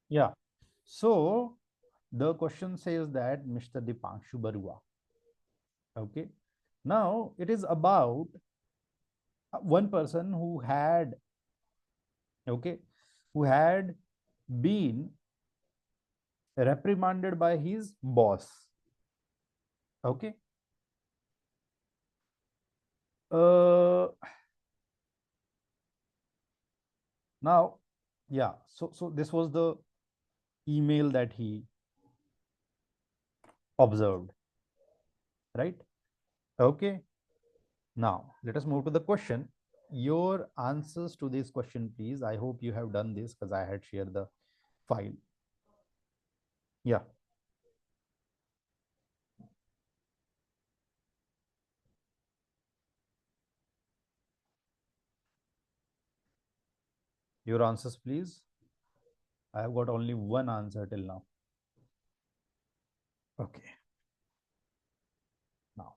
Yeah. So the question says that Mr. Dipanshu Barua. Okay. Now it is about one person who had, okay, who had been reprimanded by his boss. Okay. Uh, Now, yeah. So this was the email that he observed, right? Okay. Now let us move to the question. Your answers to this question, please. I hope you have done this because I had shared the file. Yeah. Your answers, please. I have got only one answer till now. Okay. Now,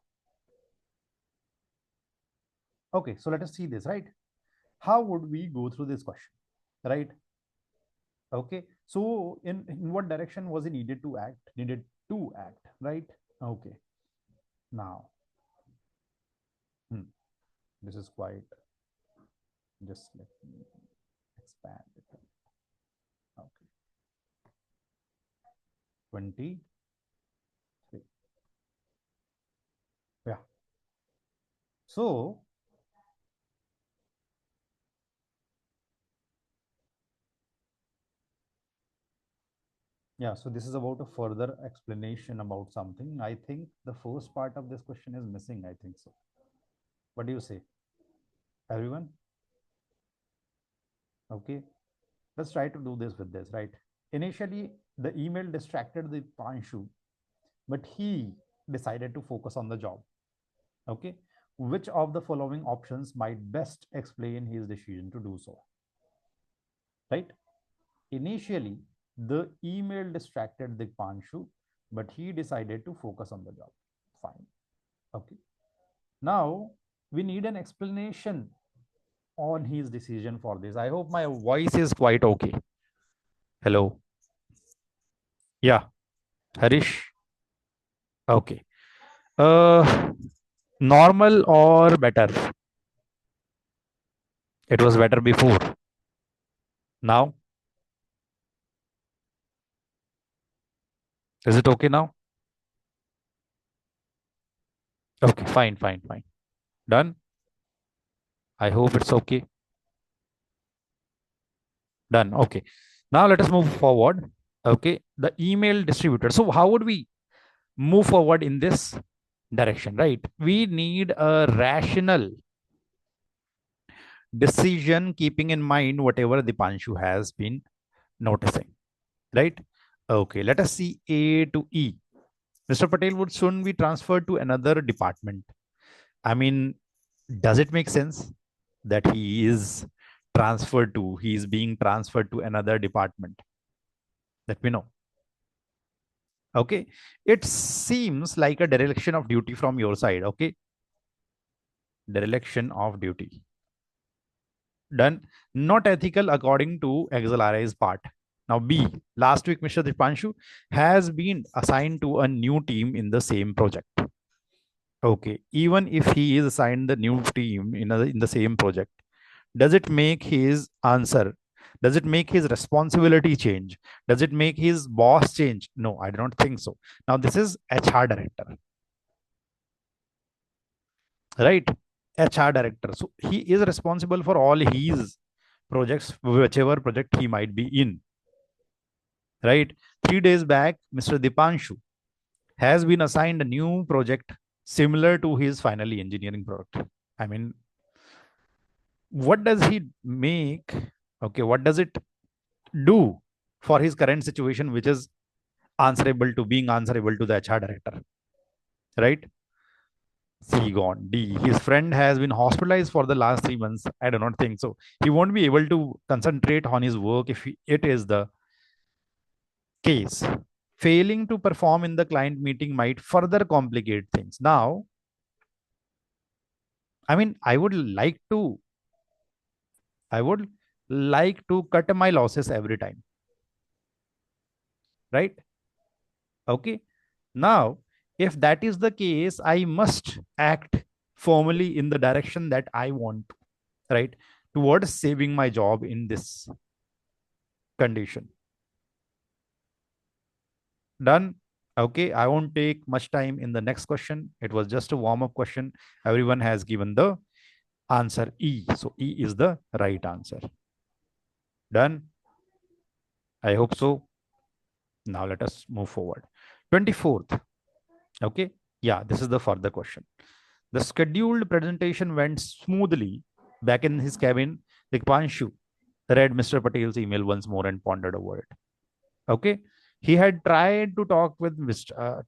okay. So let us see this, right? How would we go through this question, right? Okay. So in what direction was he needed to act? Needed to act, right? Okay. Now, this is quite, just let me expand it. Okay. 23. Yeah. So, yeah, so this is about a further explanation about something. I think the first part of this question is missing. I think so. What do you say, everyone? Okay. Let's try to do this with this, right? Initially, the email distracted the Panshu, but he decided to focus on the job. Okay. Which of the following options might best explain his decision to do so? Right? Initially, the email distracted the Panshu, but he decided to focus on the job. Fine. Okay. Now, we need an explanation on his decision for this. I hope my voice is quite okay. Hello. Yeah. Harish. Okay. Uh, Normal or better? It was better before. Now, is it okay now? Okay. Fine. Fine. Fine. Done. I hope it's okay. Done. Okay. Now let us move forward. Okay. The email distributor. So how would we move forward in this direction, right? We need a rational decision keeping in mind whatever the Panshu has been noticing, right? Okay. Let us see A to E. Mr. Patel would soon be transferred to another department. I mean, does it make sense that he is being transferred to another department? Let me know. Okay. It seems like a dereliction of duty from your side. Okay. Dereliction of duty. Done. Not ethical according to XLRI's part. Now, B. Last week, Mr. Dipanshu has been assigned to a new team in the same project. Okay. Even if he is assigned the new team in the same project, does it make his answer? Does it make his responsibility change? Does it make his boss change? No, I don't think so. Now, this is HR director, right? HR director. So he is responsible for all his projects, whichever project he might be in, right? 3 days back, Mr. Dipanshu has been assigned a new project similar to his finally engineering product. I mean, what does he make? Okay, what does it do for his current situation, which is answerable to the HR director, right? C gone. D. His friend has been hospitalized for the last 3 months. I do not think so. He won't be able to concentrate on his work if it is the case. Failing to perform in the client meeting might further complicate things. Now, I mean, I would like to cut my losses every time. right? Okay. Now, if that is the case, I must act formally in the direction that I want to, right? Towards saving my job in this condition. Done. Okay. I won't take much time in the next question. It was just a warm up question. Everyone has given the answer E. So E is the right answer. Done. I hope so. Now let us move forward. 24th. Okay. Yeah, this is the further question. The scheduled presentation went smoothly. Back in his cabin, Dikpanshu read Mr. Patel's email once more and pondered over it. Okay. He had tried to talk with Mr.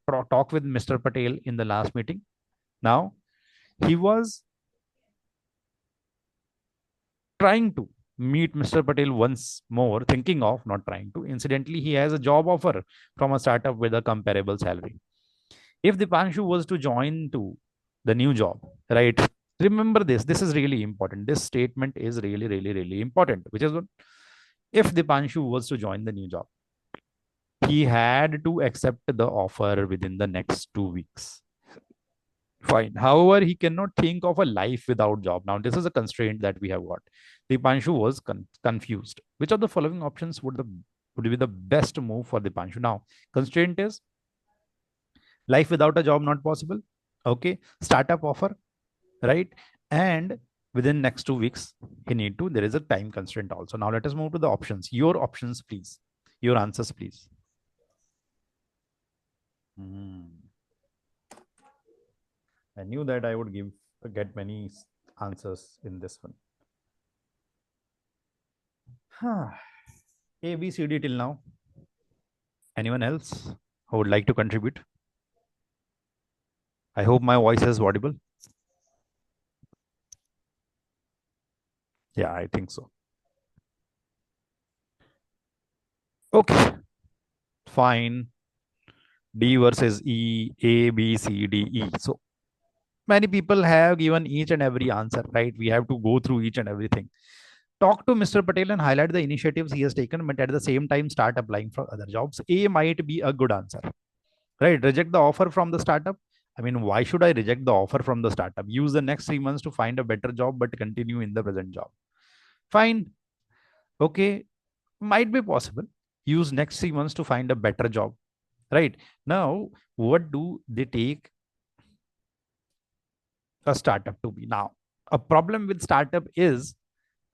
Patel in the last meeting. Now he was trying to meet Mr. Patel once more, thinking of not trying to. Incidentally, he has a job offer from a startup with a comparable salary. If Dipanshu was to join to the new job, right? Remember this. This is really important. This statement is really, really, really important. Which is what? If Dipanshu was to join the new job, he had to accept the offer within the next 2 weeks. Fine. However, he cannot think of a life without job. Now, this is a constraint that we have got. Dipanshu was confused. Which of the following options would be the best move for Dipanshu? Now, constraint is life without a job not possible. Okay, startup offer, right? And within next 2 weeks, he need to. There is a time constraint also. Now, let us move to the options. Your options, please. Your answers, please. I knew that I would get many answers in this one. A, B, C, D till now. Anyone else who would like to contribute? I hope my voice is audible. Yeah, I think so. Okay, fine. D versus E, A, B, C, D, E. So many people have given each and every answer, right? We have to go through each and everything. Talk to Mr. Patel and highlight the initiatives he has taken, but at the same time, start applying for other jobs. A might be a good answer, right? Reject the offer from the startup. I mean, why should I reject the offer from the startup? Use the next 3 months to find a better job, but continue in the present job. Fine. Okay. Might be possible. Use next 3 months to find a better job, right? Now, what do they take a startup to be? Now, a problem with startup is,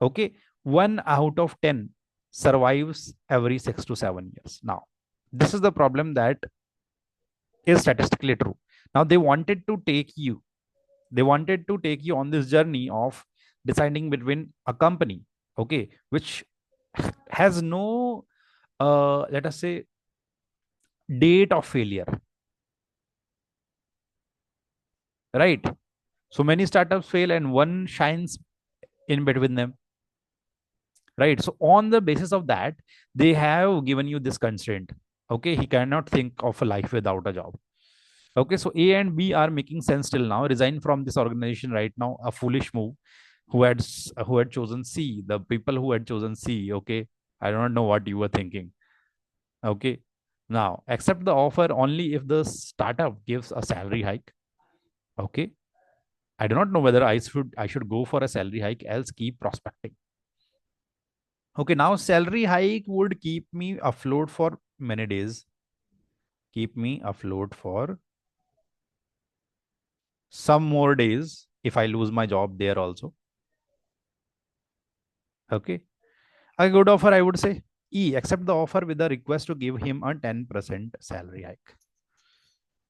okay, 1 out of 10 survives every 6 to 7 years. Now, this is the problem that is statistically true. Now, they wanted to take you on this journey of deciding between a company, okay, which has no, let us say, date of failure, right? So many startups fail and one shines in between them, right? So on the basis of that, they have given you this constraint. Okay, he cannot think of a life without a job. Okay, so A and B are making sense till now. Resign from this organization right now, a foolish move. Who had chosen C? The people who had chosen C. Okay, I don't know what you were thinking. Okay, now accept the offer only if the startup gives a salary hike. Okay, I do not know whether I should go for a salary hike, else keep prospecting. Okay, now salary hike would keep me afloat for many days. Keep me afloat for some more days if I lose my job there also. Okay. A good offer, I would say. E, accept the offer with a request to give him a 10% salary hike.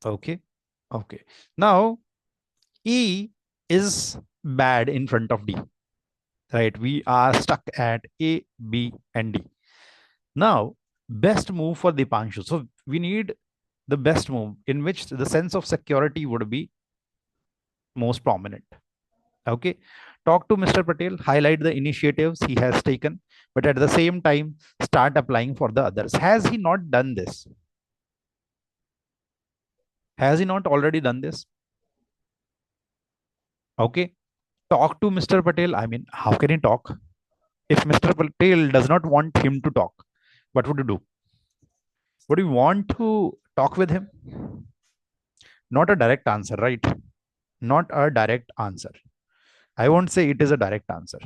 Okay. Okay. Now, E is bad in front of D. Right. We are stuck at A, B, and D. Now, best move for Dipanshu. So we need the best move in which the sense of security would be most prominent. Okay. Talk to Mr. Patel, highlight the initiatives he has taken, but at the same time, start applying for the others. Has he not done this? Has he not already done this? Okay. Talk to Mr. Patel. I mean, how can he talk? If Mr. Patel does not want him to talk, what would you do? Would you want to talk with him? Not a direct answer, right? Not a direct answer. I won't say it is a direct answer.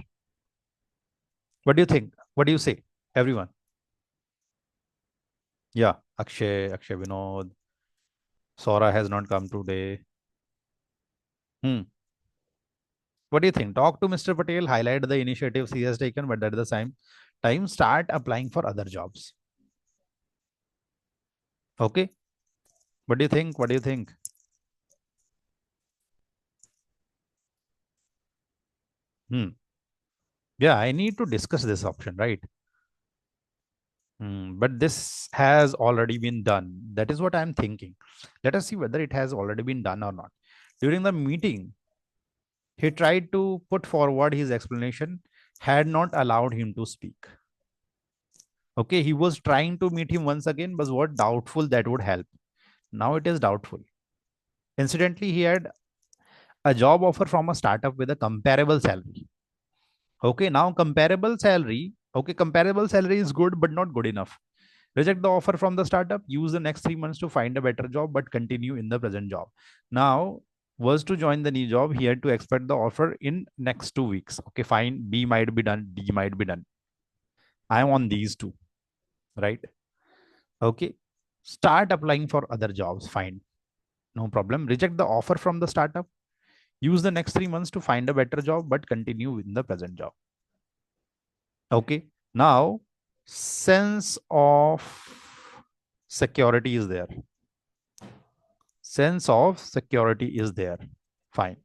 What do you think? What do you say, everyone? Yeah, Akshay, Vinod, Sora has not come today. Hmm. What do you think? Talk to Mr. Patel, highlight the initiatives he has taken, but at the same time, start applying for other jobs. Okay. What do you think? What do you think? Hmm. Yeah, I need to discuss this option, right? But this has already been done. That is what I'm thinking. Let us see whether it has already been done or not. During the meeting, he tried to put forward his explanation, had not allowed him to speak. Okay, he was trying to meet him once again, but what doubtful that would help. Now it is doubtful. Incidentally, he had a job offer from a startup with a comparable salary. Okay, now comparable salary. Okay, comparable salary is good, but not good enough. Reject the offer from the startup, use the next 3 months to find a better job, but continue in the present job. Now, was to join the new job, he had to expect the offer in next 2 weeks. Okay, fine. B might be done, D might be done. I'm on these two, right? Okay. Start applying for other jobs. Fine. No problem. Reject the offer from the startup. Use the next 3 months to find a better job, but continue in the present job. Okay. Now, sense of security is there. Sense of security is there. Fine.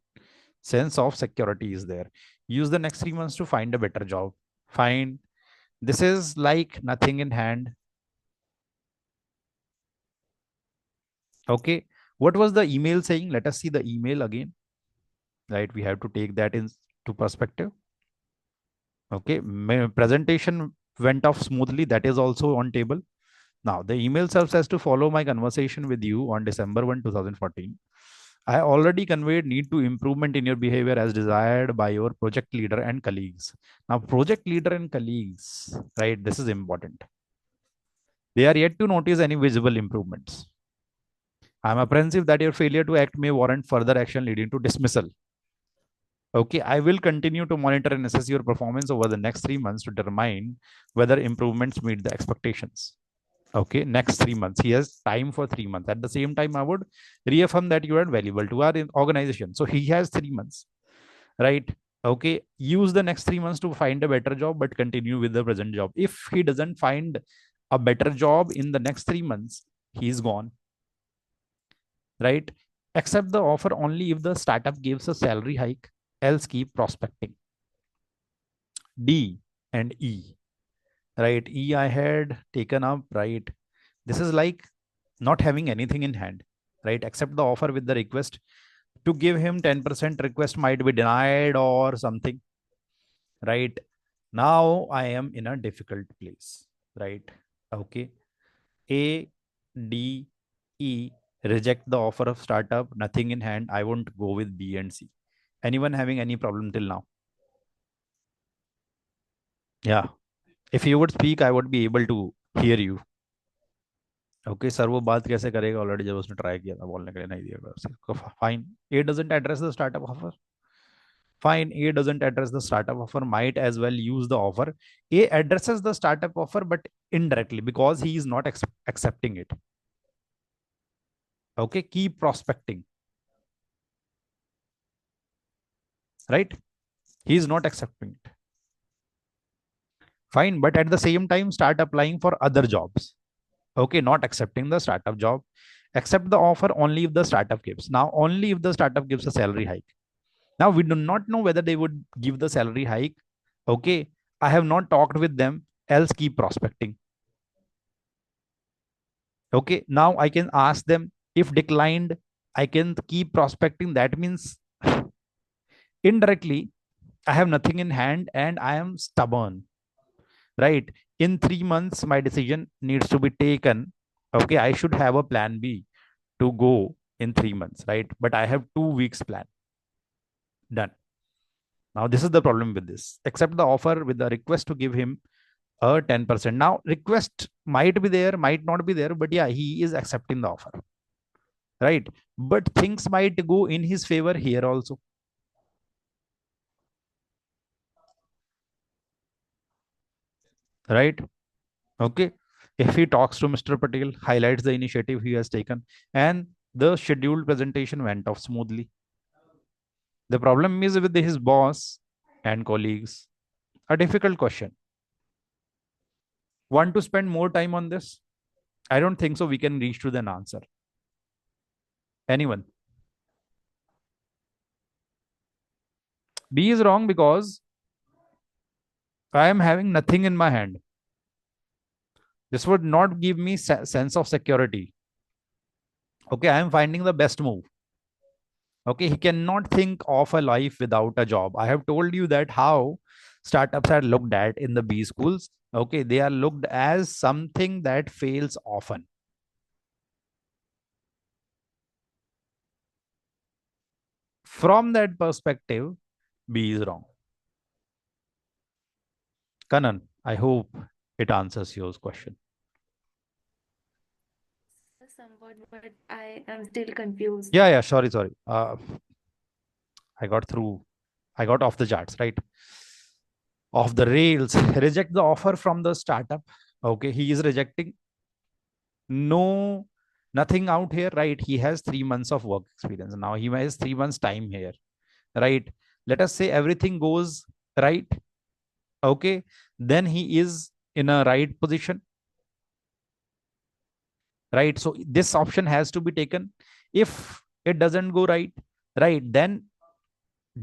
Sense of security is there. Use the next 3 months to find a better job. Fine. This is like nothing in hand. Okay. What was the email saying? Let us see the email again. Right. We have to take that into perspective. Okay. Presentation went off smoothly. That is also on table. Now, the email serves as to follow my conversation with you on December 1, 2014. I already conveyed need to improvement in your behavior as desired by your project leader and colleagues. Now, project leader and colleagues, right? This is important. They are yet to notice any visible improvements. I'm apprehensive that your failure to act may warrant further action leading to dismissal. Okay, I will continue to monitor and assess your performance over the next 3 months to determine whether improvements meet the expectations. Okay, next 3 months. He has time for 3 months. At the same time, I would reaffirm that you are valuable to our organization. So he has 3 months, right? Okay, use the next 3 months to find a better job, but continue with the present job. If he doesn't find a better job in the next 3 months, he's gone, right? Accept the offer only if the startup gives a salary hike, else keep prospecting. D and E, right? E I had taken up, right? This is like not having anything in hand, right? Accept the offer with the request to give him 10% request might be denied or something, right? Now I am in a difficult place, right? Okay. A, D, E, reject the offer of startup, nothing in hand. I won't go with B and C. Anyone having any problem till now? Yeah. If you would speak, I would be able to hear you. Okay sir वो बात कैसे करेगा already जब उसने try किया था बोलने के लिए नहीं दिया उसको fine A doesn't address the startup offer fine A doesn't address the startup offer might as well use the offer. A addresses the startup offer but indirectly because he is not accepting it. Okay, keep prospecting, right? He is not accepting it. Fine, but at the same time start applying for other jobs. Okay, not accepting the startup job. Accept the offer only if the startup gives. Now only if the startup gives a salary hike. Now we do not know whether they would give the salary hike. Okay, I have not talked with them, else keep prospecting. Okay, now I can ask them. If declined, I can keep prospecting. That means indirectly I have nothing in hand and I am stubborn, right? In 3 months my decision needs to be taken. Okay, I should have a plan B to go in 3 months, right? But I have 2 weeks plan. Done. Now this is the problem with this. Accept the offer with the request to give him a 10%. Now, request might be there, might not be there, but yeah, he is accepting the offer, right? But things might go in his favor here also, right? Okay. If he talks to Mr. Patel, highlights the initiative he has taken, and the scheduled presentation went off smoothly. The problem is with his boss and colleagues. A difficult question. Want to spend more time on this? I don't think so. We can reach to an answer. Anyone? B is wrong because I am having nothing in my hand. This would not give me sense of security. Okay, I am finding the best move. Okay, he cannot think of a life without a job. I have told you that how startups are looked at in the B schools. Okay, they are looked as something that fails often. From that perspective, B is wrong. Kanan, I hope it answers your question. Somewhat, but I am still confused. Yeah, sorry. I got through. I got off the charts, right? Off the rails. Reject the offer from the startup. Okay, he is rejecting. No, nothing out here, right? He has 3 months of work experience. Now he has 3 months time here, right? Let us say everything goes right. Okay, then he is in a right position, right? So this option has to be taken. If it doesn't go right, right, then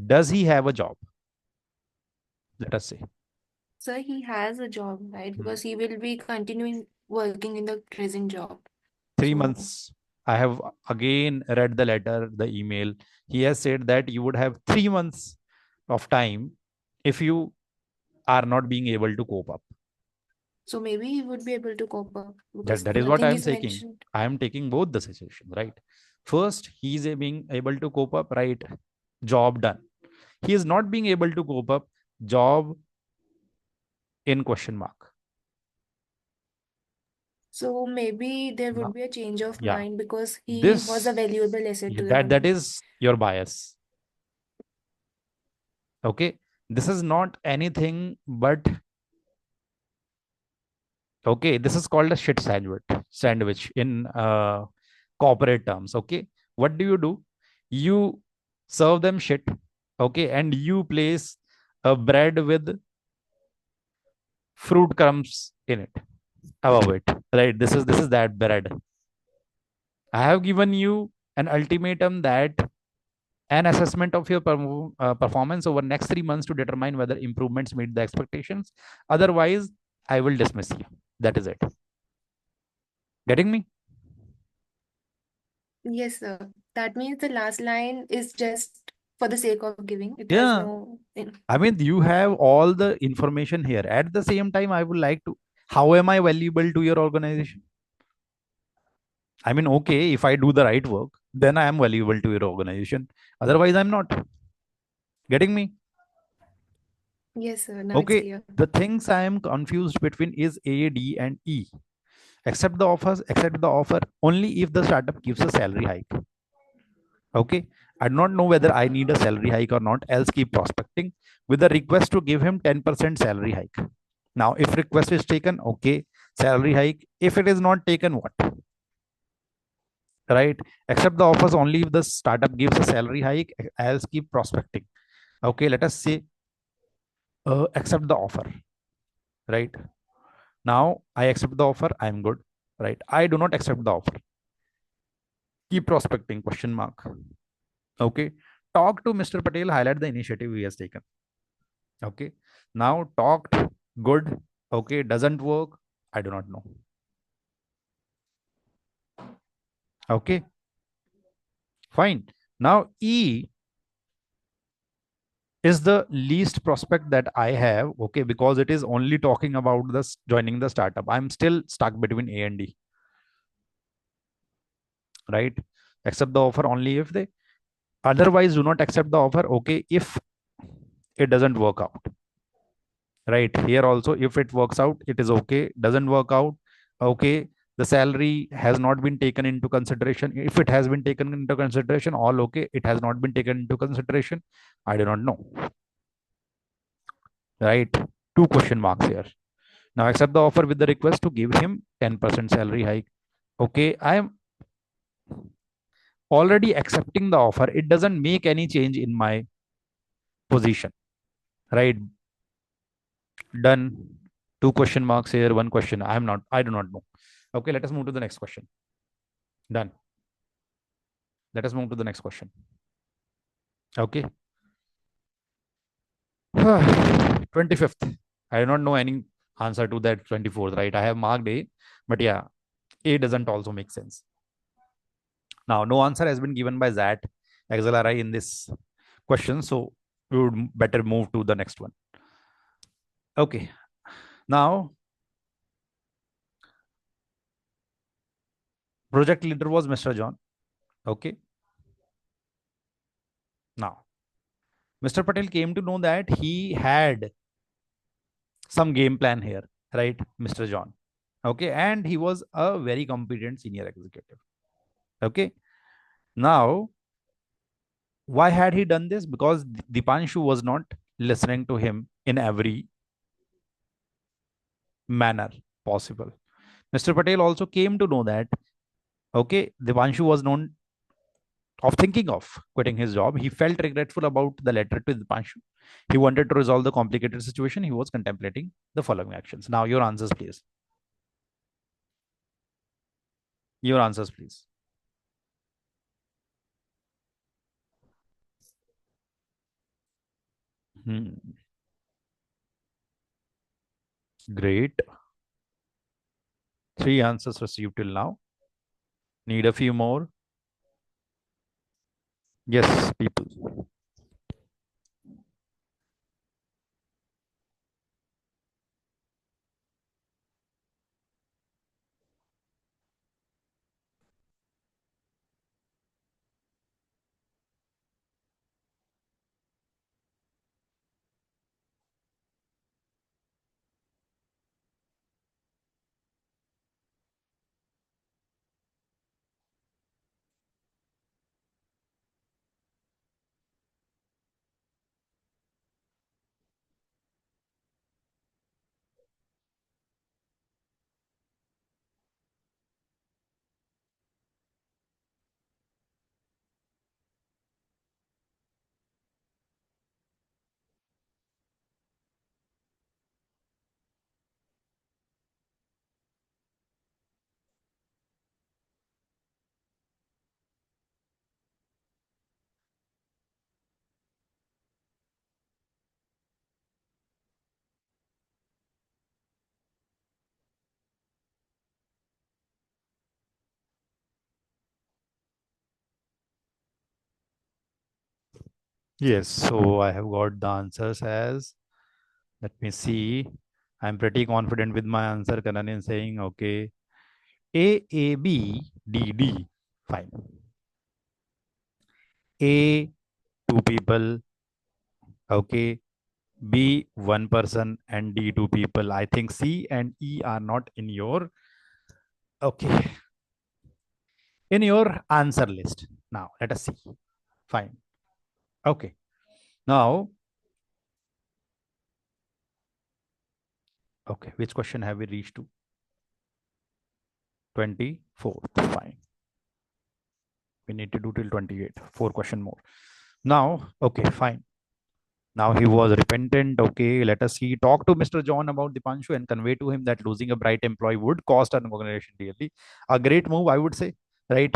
does he have a job? Let us say. So he has a job, right? Hmm. Because he will be continuing working in the present job. Three So, months. I have again read the letter, the email. He has said that you would have 3 months of time if you are not being able to cope up. so maybe he would be able to cope up That, because that is what I nothing am is taking. mentioned. I am taking both the situations, right? First, he is being able to cope up, right? Job done. He is not being able to cope up, job in question mark. So maybe there would Now, be a change of yeah, mind because he was a this valuable asset to the that company. is your bias. Okay, this is not anything but okay. This is called a shit sandwich. Sandwich in corporate terms. Okay, what do? You serve them shit. Okay, and you place a bread with fruit crumbs in it above it. Right. This is that bread. I have given you an ultimatum that an assessment of your performance over next 3 months to determine whether improvements meet the expectations. Otherwise, I will dismiss you. That is it. Getting me? Yes, sir. That means the last line is just for the sake of giving. It has Yeah. no. I mean, you have all the information here. At the same time, I would like to. How am I valuable to your organization? I mean, okay, if I do the right work, then I am valuable to your organization. Otherwise, I'm not. Getting me? Yes, sir. Now it's Okay. clear. The things I am confused between is A, D, and E. Accept the offer only if the startup gives a salary hike. Okay, I do not know whether I need a salary hike or not, else keep prospecting with a request to give him 10% salary hike. Now if request is taken, okay, salary hike. If it is not taken, what? Right? Accept the offers only if the startup gives a salary hike, else keep prospecting. Okay, let us say accept the offer. Right? Now I accept the offer, I'm good. Right? I do not accept the offer, keep prospecting, question mark. Okay, talk to Mr. Patel, highlight the initiative he has taken. Okay, now talked, good. Okay, doesn't work, I do not know. Okay, fine. Now E is the least prospect that I have. Okay, because it is only talking about this joining the startup. I'm still stuck between A and D. Right? Accept the offer only if they, otherwise do not accept the offer. Okay, if it doesn't work out. right? Here also, if it works out, it is okay. Doesn't work out, okay. The salary has not been taken into consideration. If it has been taken into consideration, all okay. It has not been taken into consideration, I do not know, right? Two question marks here. Now accept the offer with the request to give him 10% salary hike. Okay, I am already accepting the offer. It doesn't make any change in my position, right? Done. Two question marks here, one question. I do not know. Okay, let us move to the next question. Done. Let us move to the next question. Okay. 25th. I do not know any answer to that 24th, right? I have marked A, but yeah, A doesn't also make sense. Now, no answer has been given by XAT, XLRI in this question. So we would better move to the next one. Okay. Now, project leader was Mr. John. Okay. Now, Mr. Patel came to know that he had some game plan here, right? Mr. John. Okay. And he was a very competent senior executive. Okay. Now, why had he done this? Because Dipanshu was not listening to him in every manner possible. Mr. Patel also came to know that, okay, Dipanshu was known of thinking of quitting his job. He felt regretful about the letter to Dipanshu. He wanted to resolve the complicated situation. He was contemplating the following actions. Now, your answers, please. Your answers, please. Hmm. Great. Three answers received till now. Need a few more. Yes, people. Yes, so I have got the answers as, let me see. I'm pretty confident with my answer. Kanan is saying, okay, A, B, D, D. Fine. A, two people. Okay. B, one person, and D, two people. I think C and E are not in your, okay, in your answer list. Now, let us see. Fine. Okay. Now, okay, which question have we reached to? 24th. Fine. We need to do till 28. Four question more. Now, okay, fine. Now he was repentant. Okay, let us see. Talk to Mr. John about Dipanshu and convey to him that losing a bright employee would cost an organization dearly. A great move, I would say, right?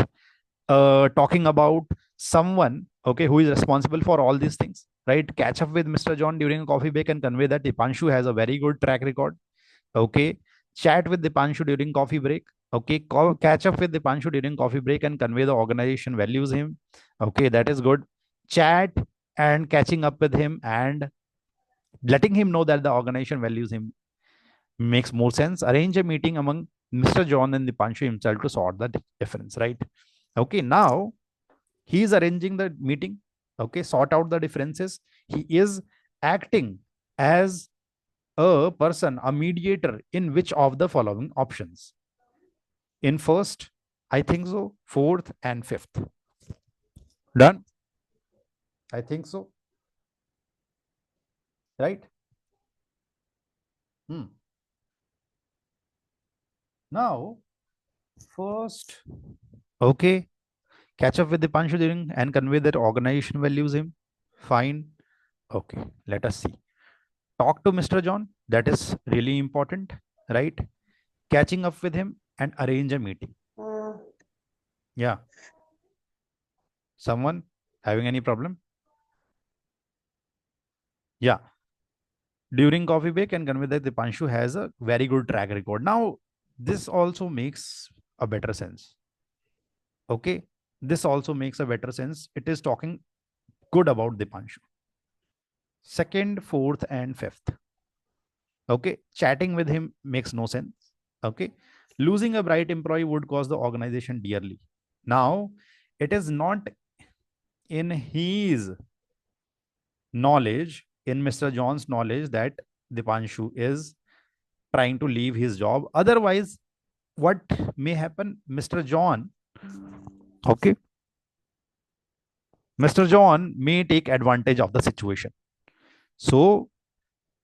Talking about someone, okay, who is responsible for all these things, right? Catch up with Mr. John during a coffee break and convey that Dipanshu has a very good track record. Okay, chat with Dipanshu during coffee break. Okay, catch up with Dipanshu during coffee break and convey the organization values him. Okay, that is good. Chat and catching up with him and letting him know that the organization values him makes more sense. Arrange a meeting among Mr. John and Dipanshu himself to sort the difference, right? Okay, now he is arranging the meeting. Okay, sort out the differences. He is acting as a person, a mediator in which of the following options? In first, I think so, fourth and fifth. Done? I think so. Right? Hmm. Now, first, okay, catch up with the Panshu during and convey that organization values him. Fine. Okay, let us see. Talk to Mr. John. That is really important, right? Catching up with him and arrange a meeting. Yeah. Someone having any problem? Yeah. During coffee break and convey that the Panshu has a very good track record. Now, this also makes a better sense. Okay. This also makes a better sense. It is talking good about the Panshu. Second, fourth, and fifth. Okay. Chatting with him makes no sense. Okay. Losing a bright employee would cost the organization dearly. Now, it is not in his knowledge, in Mr. John's knowledge, that Dipanshu is trying to leave his job. Otherwise, what may happen? Okay, Mr. John may take advantage of the situation. So,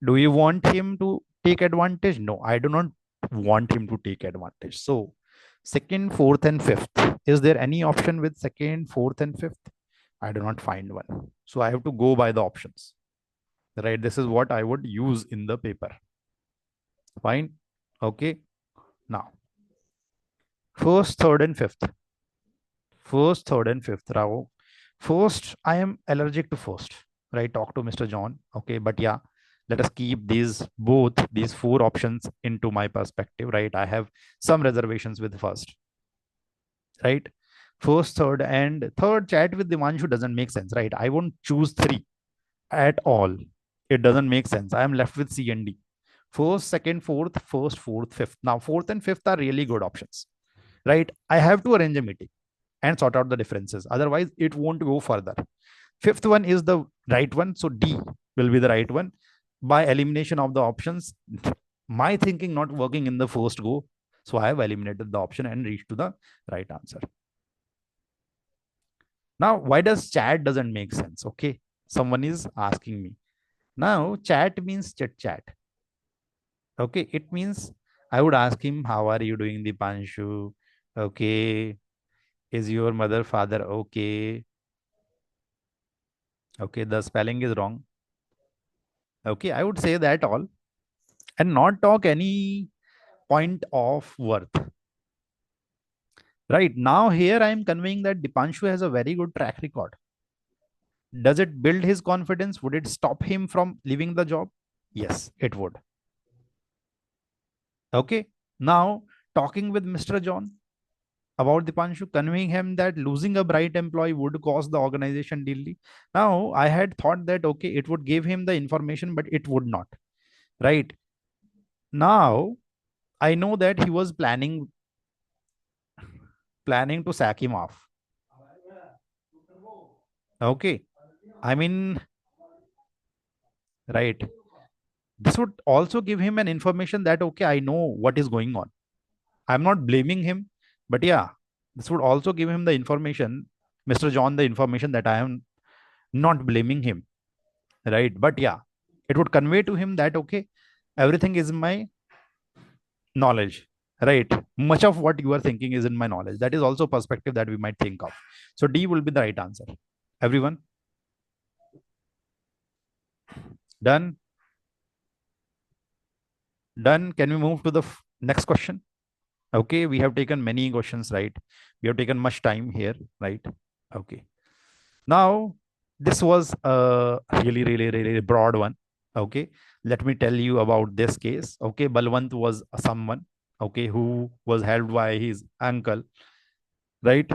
do you want him to take advantage? No, I do not want him to take advantage. So, second, fourth, and fifth. Is there any option with second, fourth, and fifth? I do not find one. So, I have to go by the options. Right? This is what I would use in the paper. Fine. Okay. Now, first, third, and fifth. First, third, and fifth. Rao. First, I am allergic to first. Right? Talk to Mr. John. Okay. But yeah, let us keep these four options into my perspective. Right? I have some reservations with first. Right? First, third, and third chat with Divanshu doesn't make sense. Right? I won't choose three at all. It doesn't make sense. I am left with C and D. First, second, fourth, first, fourth, fifth. Now, fourth and fifth are really good options, right? I have to arrange a meeting and sort out the differences. Otherwise, it won't go further. Fifth one is the right one. So D will be the right one. By elimination of the options, my thinking not working in the first go. So I have eliminated the option and reached to the right answer. Now, why does chat doesn't make sense? Okay. Someone is asking me. Now, chat means chit chat. Okay, it means I would ask him, how are you doing, Dipanshu? Okay. Is your mother, father okay? Okay, the spelling is wrong. Okay, I would say that all and not talk any point of worth. Right now, here I am conveying that Dipanshu has a very good track record. Does it build his confidence? Would it stop him from leaving the job? Yes, it would. Okay, now talking with Mr. John about Dipanshu, conveying him that losing a bright employee would cost the organization dearly. Now, I had thought that, okay, it would give him the information, but it would not. Right. Now, I know that he was planning to sack him off. Okay. I mean, right. This would also give him an information that, okay, I know what is going on. I'm not blaming him, but yeah, this would also give him the information, Mr. John, the information that I am not blaming him. Right. But yeah, it would convey to him that, okay, everything is in my knowledge. Right. Much of what you are thinking is in my knowledge. That is also a perspective that we might think of. So D will be the right answer. Everyone done? Done. Can we move to the next question? Okay, we have taken many questions, right? We have taken much time here, right? Okay. Now, this was a really, really, really broad one. Okay. Let me tell you about this case. Okay. Balwant was someone, okay, who was helped by his uncle, right?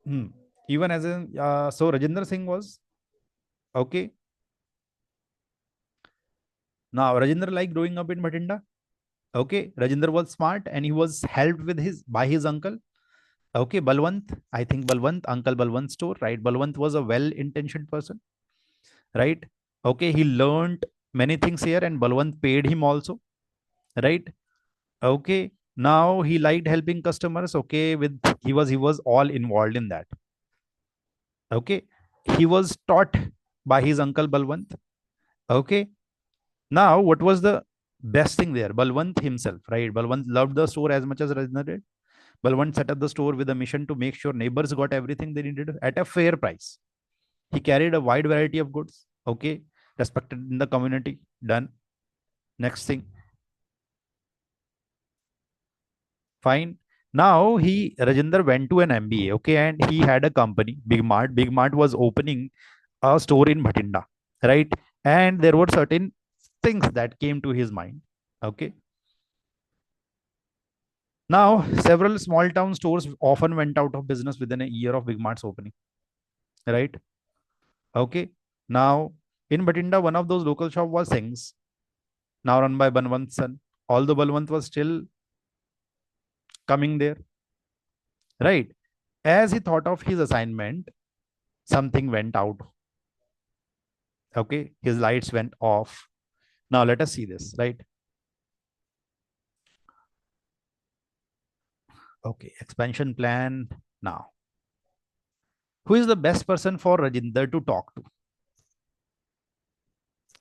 Hmm. Even as in, so Rajinder Singh was, okay. Now, Rajinder liked growing up in Bhatinda. Okay. Rajinder was smart and he was helped with by his uncle. Okay. Balwant, I think Balwant, Uncle Balwant store, right? Balwant was a well intentioned person, right? Okay. He learned many things here, and Balwant paid him also, right? Okay. Now he liked helping customers. Okay, with he was all involved in that. Okay, he was taught by his uncle Balwant. Okay. Now, what was the best thing there? Balwant himself, right? Balwant loved the store as much as Rajendra did. Balwant set up the store with a mission to make sure neighbors got everything they needed at a fair price. He carried a wide variety of goods. Okay, respected in the community. Done. Next thing, fine. Now he Rajendra went to an MBA. Okay, and he had a company, Big Mart. Big Mart was opening a store in Bhatinda, right? And there were certain things that came to his mind. Okay. Now, several small town stores often went out of business within a year of Big Mart's opening, right? Okay. Now, in Batinda, one of those local shop was Singh's, now run by Balwant's son. Although Balwant was still coming there, right? As he thought of his assignment, something went out. Okay. His lights went off. Now, let us see this, right? Okay. Expansion plan now. Who is the best person for Rajinder to talk to?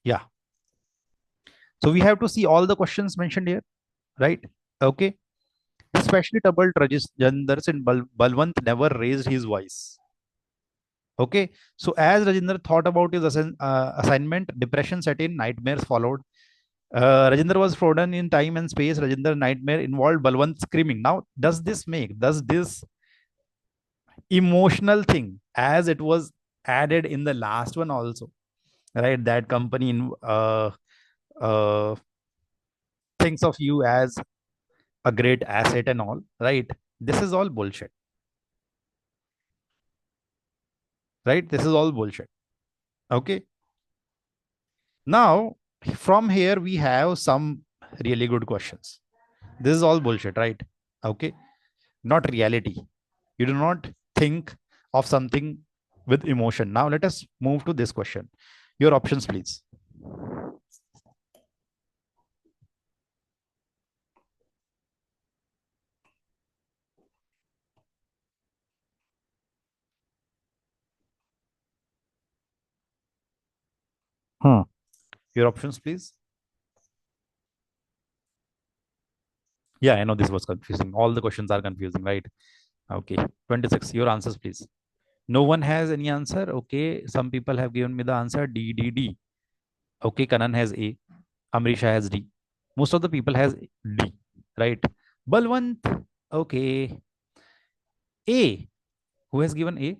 Yeah. So we have to see all the questions mentioned here, right? Okay. Especially troubled Rajendra and Balwant never raised his voice. Okay. So as Rajendra thought about his assignment, depression set in, nightmares followed. Rajendra was frozen in time and space. Rajendra nightmare involved Balwant screaming. Now, does this emotional thing, as it was added in the last one also, right? That company uh, thinks of you as a great asset and all, right? This is all bullshit, right? This is all bullshit. Okay. Now, from here, we have some really good questions. This is all bullshit, right? Okay. Not reality. You do not think of something with emotion. Now, let us move to this question. Your options, please. Hmm. Your options, please. Yeah, I know this was confusing. All the questions are confusing, right? Okay. 26. Your answers, please. No one has any answer. Okay. Some people have given me the answer D, D, D. Okay. Kanan has A. Amrisha has D. Most of the people has D, right? Balwant, okay. A. Who has given A?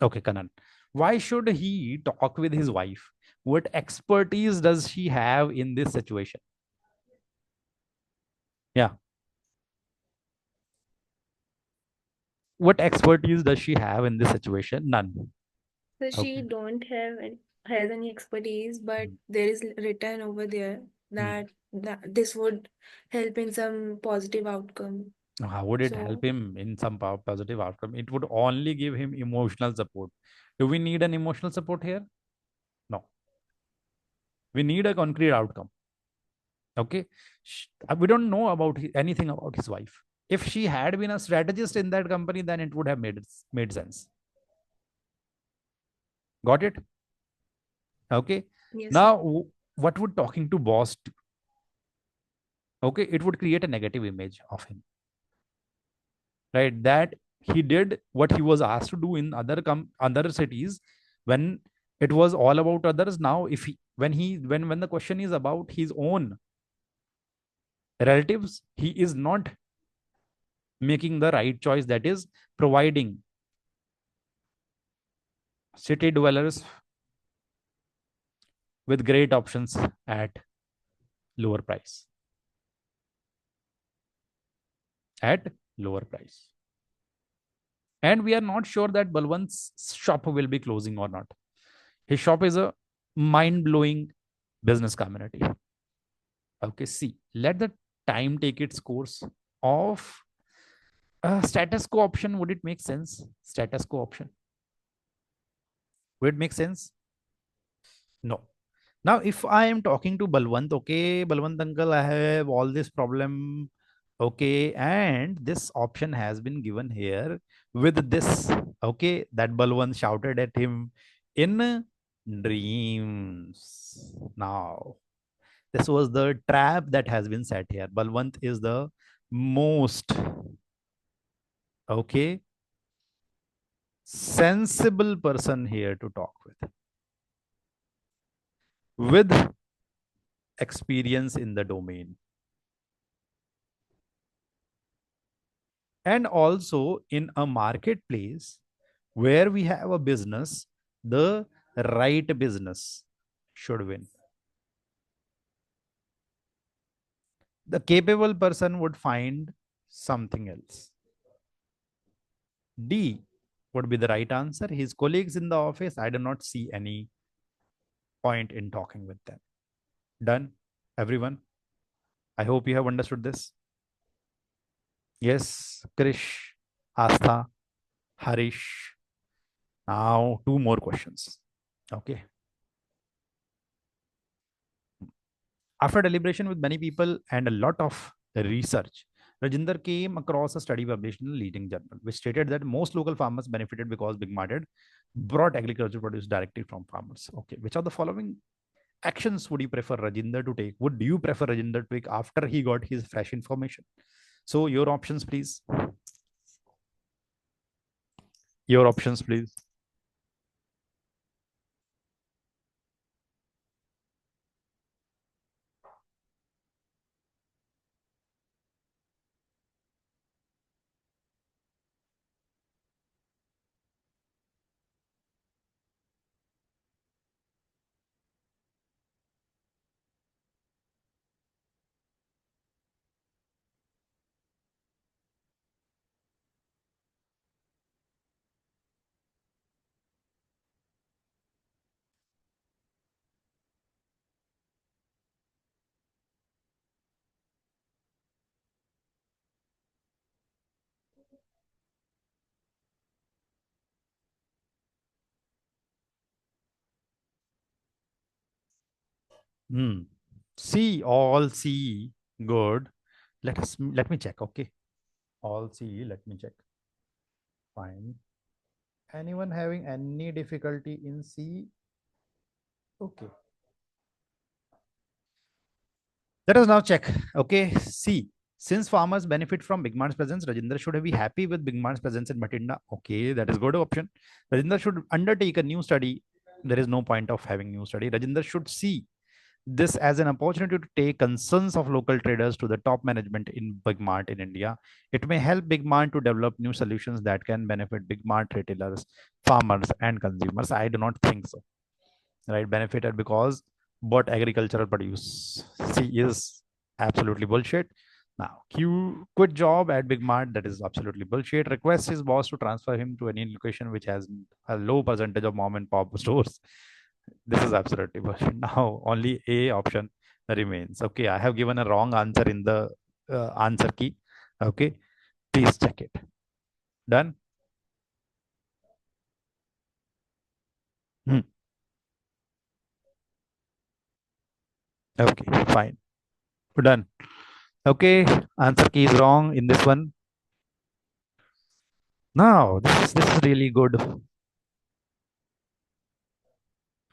Okay, Kanan. Why should he talk with his wife? What expertise does she have in this situation? Yeah. What expertise does she have in this situation? None. So she Okay. don't have has any expertise, but Hmm. there is written over there Hmm. that this would help in some positive outcome. How would it help So him in some positive outcome? It would only give him emotional support. Do we need an emotional support here? No. We need a concrete outcome. Okay. We don't know about anything about his wife. If she had been a strategist in that company, then it would have made sense. Got it? Okay. yes, sir. Now, what would talking to boss do? Okay, it would create a negative image of him, right? That he did what he was asked to do in other cities when it was all about others. Now, if he when the question is about his own relatives, he is not making the right choice, that is providing city dwellers with great options at lower price. At lower price. And we are not sure that Balwant's shop will be closing or not. His shop is a mind blowing business community. Okay, see, let the time take its course. Of status quo option, would it make sense? Status quo option, would it make sense? No. Now, if I am talking to Balwant, okay, Balwant uncle, I have all this problem, okay, and this option has been given here with this, okay, that Balwant shouted at him in dreams. Now, this was the trap that has been set here. Balwant is the most, okay, sensible person here to talk with experience in the domain, and also in a marketplace where we have a business, the right business should win. The capable person would find something else. D would be the right answer. His colleagues in the office, I do not see any point in talking with them. Done, everyone? I hope you have understood this. Yes, Krish, Astha, Harish. Now, two more questions. Okay. After deliberation with many people and a lot of research, Rajinder came across a study published in a leading journal, which stated that most local farmers benefited because Big Market brought agricultural produce directly from farmers. Okay, which of the following actions would you prefer Rajinder to take? Would you prefer Rajinder to take after he got his fresh information? So, your options, please. Your options, please. Hmm. C, all C. Good. Let me check. Okay. All C. Let me check. Fine. Anyone having any difficulty in C? Okay. Let us now check. Okay. C. Since farmers benefit from Big Mart's presence, Rajinder should be happy with Big Mart's presence in Bhatinda. Okay, that is good option. Rajinder should undertake a new study. There is no point of having new study. Rajinder should see this as an opportunity to take concerns of local traders to the top management in Big Mart in India. It may help Big Mart to develop new solutions that can benefit Big Mart retailers, farmers, and consumers. I do not think so. Right? Benefited because bought agricultural produce. C is absolutely bullshit. Now, Q quit job at Big Mart. That is absolutely bullshit. Request his boss to transfer him to any location which has a low percentage of mom and pop stores. This is absolutely bullshit. Now, only A option remains. Okay, I have given a wrong answer in the answer key. Okay, please check it. Done. Hmm. Okay, fine. Done. Okay, answer key is wrong in this one. Now, this is really good.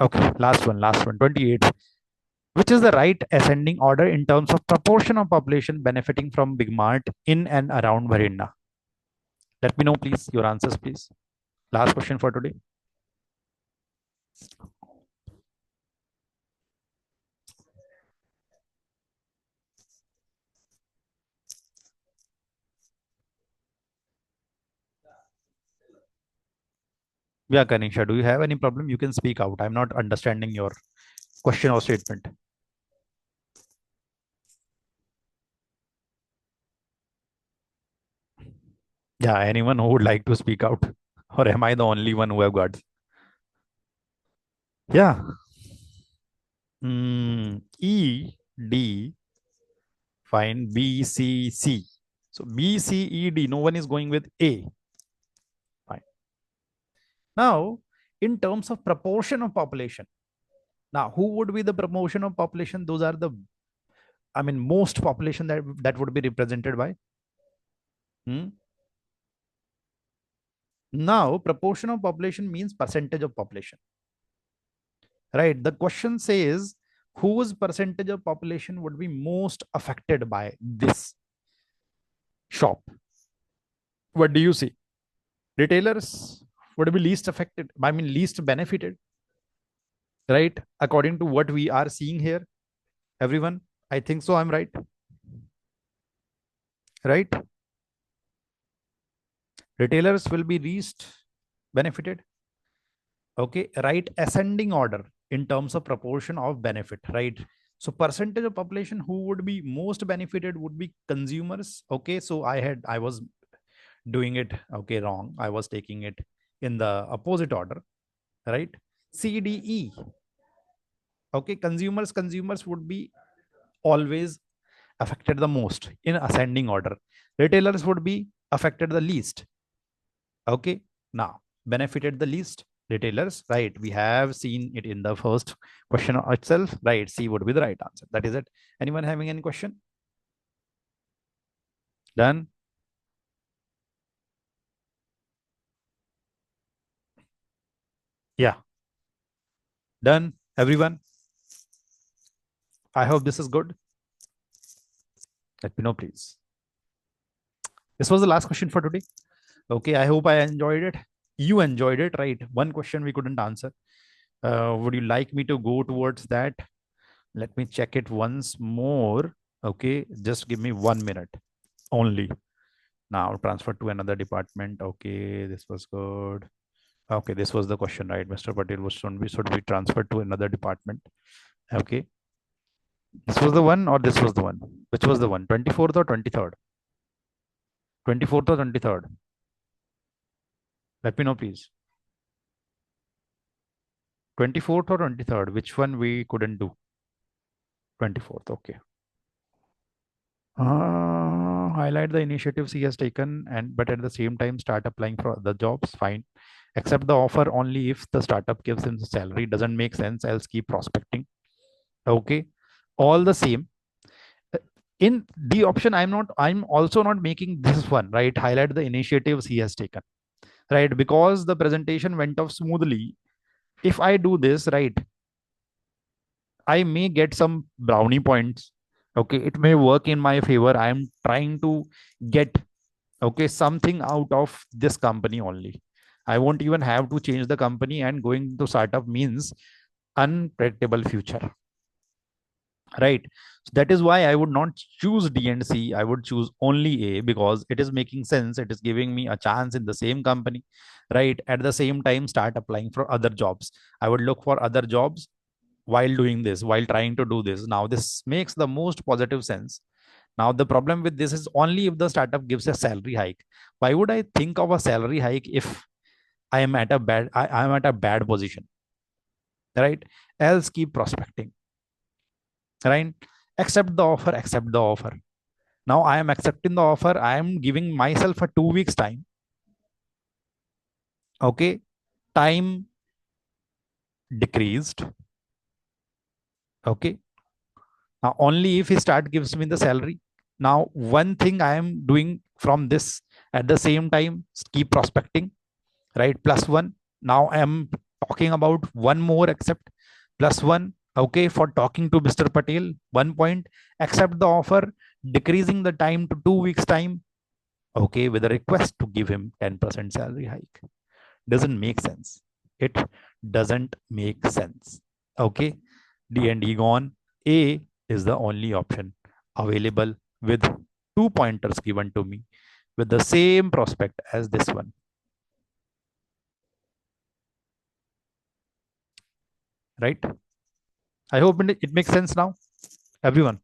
Okay, last one, 28. Which is the right ascending order in terms of proportion of population benefiting from Big Mart in and around Varinda? Let me know, please, your answers, please. Last question for today. Yeah, Kanisha, do you have any problem? You can speak out. I'm not understanding your question or statement. Yeah, anyone who would like to speak out? Or am I the only one who have got? Yeah. E, D, fine. B, C, C. So B, C, E, D. No one is going with A. Fine. Now, in terms of proportion of population, Now, who would be the proportion of population? Those are the, I mean, most population that would be represented by. Hmm? Now, proportion of population means percentage of population, right? The question says whose percentage of population would be most affected by this shop. What do you see? Retailers would be least affected, I mean, least benefited, right? According to what we are seeing here, everyone, I think so. I'm right, right? Retailers will be least benefited. Okay, right? Ascending order in terms of proportion of benefit, right? So percentage of population who would be most benefited would be consumers. Okay, so I was doing it, okay, wrong. I was taking it in the opposite order, right? CDE. Okay, consumers would be always affected the most in ascending order. Retailers would be affected the least. Okay, now benefited the least retailers, right? We have seen it in the first question itself, right? C would be the right answer. That is it. Anyone having any question? Done. Yeah, done. Everyone, I hope this is good. Let me know, please. This was the last question for today. Okay, I hope I enjoyed it. You enjoyed it, right? One question we couldn't answer. Would you like me to go towards that? Let me check it once more. Okay, just give me 1 minute only. Now transfer to another department. Okay, this was good. Okay, this was the question, right? Mr. Patel was should be transferred to another department. Okay, this was the one or this was the one? Which was the one? 24th or 23rd? 24th or 23rd? Let me know, please. 24th or 23rd? Which one we couldn't do? 24th. Okay. Highlight the initiatives he has taken, and but at the same time start applying for other jobs. Fine. Accept the offer only if the startup gives him the salary. Doesn't make sense. Else keep prospecting. Okay. All the same, in the option, I'm also not making this one, right? Highlight the initiatives he has taken, right? Because the presentation went off smoothly. If I do this, right, I may get some brownie points. Okay, it may work in my favor. I'm trying to get, okay, something out of this company only. I won't even have to change the company, and going to startup means unpredictable future, right? So that is why I would not choose D and C. I would choose only A because it is making sense. It is giving me a chance in the same company, right? At the same time, start applying for other jobs. I would look for other jobs while doing this, while trying to do this. Now this makes the most positive sense. Now the problem with this is only if the startup gives a salary hike. Why would I think of a salary hike if I am at a bad position, right? Else keep prospecting, right? Accept the offer. Now I am accepting the offer. I am giving myself a 2 weeks time. Okay, time decreased. Okay, now only if he start gives me the salary. Now one thing I am doing from this, at the same time keep prospecting, right? Plus one. Now I am talking about one more accept, plus one. Okay, for talking to Mr. Patel, 1 point. Accept the offer, decreasing the time to 2 weeks time. Okay, with a request to give him 10% salary hike. Doesn't make sense. It doesn't make sense. Okay, D and D gone. A is the only option available with 2 pointers given to me with the same prospect as this one, right? I hope it makes sense now. Everyone,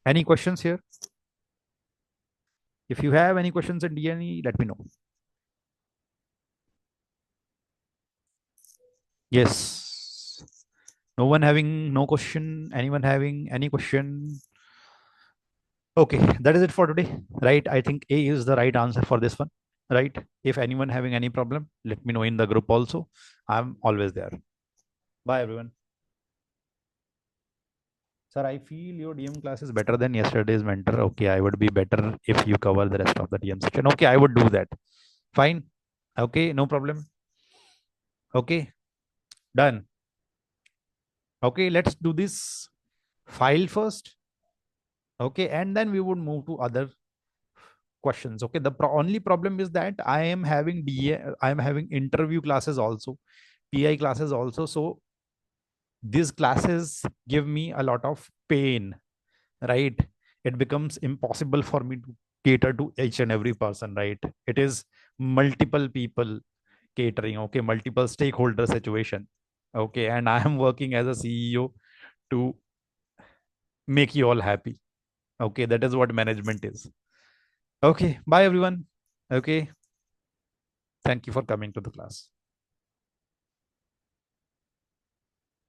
any questions here? If you have any questions in D&E, let me know. Yes. No one having no question. Anyone having any question? Okay, that is it for today, right? I think A is the right answer for this one, right? If anyone having any problem, let me know in the group also. I'm always there. Bye everyone. Sir, I feel your DM class is better than yesterday's mentor. Okay, I would be better if you cover the rest of the DM section. Okay, I would do that. Fine. Okay, no problem. Okay, done. Okay, let's do this file first. Okay, and then we would move to other questions. Okay, the only problem is that I am having I am having interview classes also, PI classes also. So these classes give me a lot of pain, right? It becomes impossible for me to cater to each and every person, right? It is multiple people catering, okay, multiple stakeholder situation. Okay, and I am working as a CEO to make you all happy. Okay, that is what management is. Okay, bye everyone. Okay, thank you for coming to the class.